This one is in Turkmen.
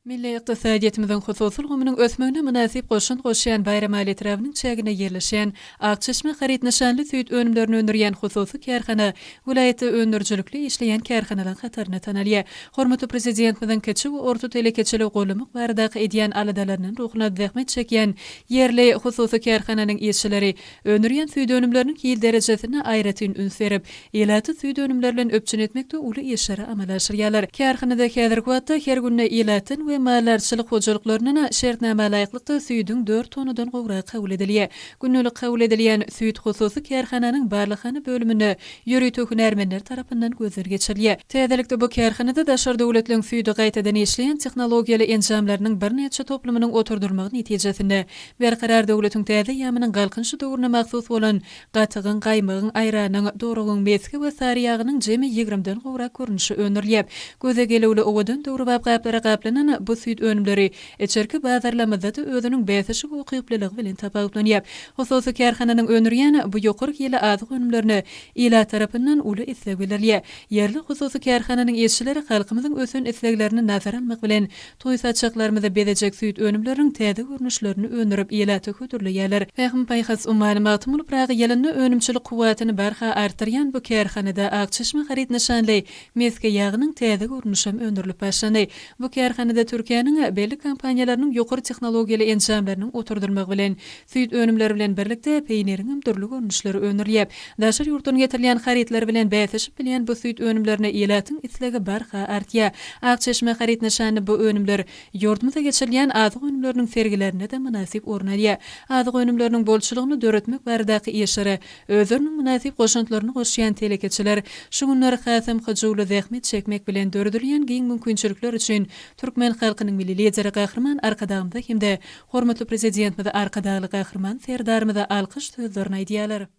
Milli iqtisadiyetimiziň hususy gymynyň ösmegine münasip goşan bayram aletleriniň çägine yerleşen Akçeşme harit nişanly süýt önümlerini öndürýän hususy kärhana vilayaty öndürjülükli işleýän kärhanalaryň hataryna tanalýar. Hormatly prezidentimiziň keçi we orta telekeçili golumyk bardaky edýän aladalarynyň ruhuna zähmet çekýän yerli hususy kärhananyň işçileri öndürýän süýt önümleriniň hil derejesine aýratyn üns berip, ýylaty süýt önümleri bilen öpçün etmekde uly işlere amal aşyrýarlar. Kärhanada häzirki wagtda her günne ýylatyn we malarçylyk hojalyklaryna şertnama laýyklykda süýdüň 4 tonudan gowrak kabul edilýär. Günnelik kabul edilýän süýt hususy kärhananyň barlygyny bölümini ýöreýtük hünärmenler tarapyndan gözden geçirilýär. Täzelikde bu kärhanada daşar döwletleriň süýdi gaýtadan işleýän tehnologiýaly enjamlarynyň bir neçe toplumynyň oturdurmagy netijesinde berkarar döwletiň täze ýamynyň galkynçy döwrüne mahsus bolan gatygyň, gaýmygyň, aýranyň, dorugyň, meski we sary ýagynyň jemi 20den gowrak görnüşi öňürlýär. Göze gelewli owadan döwrü babgaplara gaplanan bu süýt önümleri içerki bazarlamada da özüniň bäsişi we gyýplylygy bilen tapawutlanýar. Hususy kärhananyň öňürýän bu ýokur ýyly azyk önümlerini ila tarapyndan uly isleg bilerler. Yerli hususy kärhananyň işçileri halkymyzyň ösün isleglerini nazara almak bilen toýsaçaklarymyza bezejek süýt önümleriň täze görnüşlerini öňürip ýylaty hödürleýärler. Fähmi paýhas ummalymaty bolup ragy ýelyny önümçilik kuwatyny barha artyrýan bu kärhanada Akçeşme harit nişanly meske ýagynyň täze görnüşi öňürilip başlandy. Bu kärhanada Türkiýanyň belli kompaniýalarynyň ýokary tehnologiýaly enjamlarynyň oturdurmagy bilen süýt önümleri bilen birlikde peýniriň türlü görnüşleri öňürilýär. Daşar ýurtdan getirilýän haritler bilen bäsişip bilýän bu süýt önümlerini ýylatyň islegi barha artýar. Akçeşme harit nişany bu önümler ýurdumyza geçirilýän azyk önümleriniň sergilerine de münasip ornalýar. Azyk önümleriniň bolçylygyny döretmek baradaky işlere özleriniň münasip goşuntlaryny goşýan telekeçiler şu günleri hasam hyjyly zähmet çekmek bilen döredilýän giň mümkinçilikler üçin Türkmen halkynyň milli lideri gahrman arkadagymda hemde hormatly prezidentimiz arkadagy gahrman serdarymyza alkyş sözlerini aýdýarlar.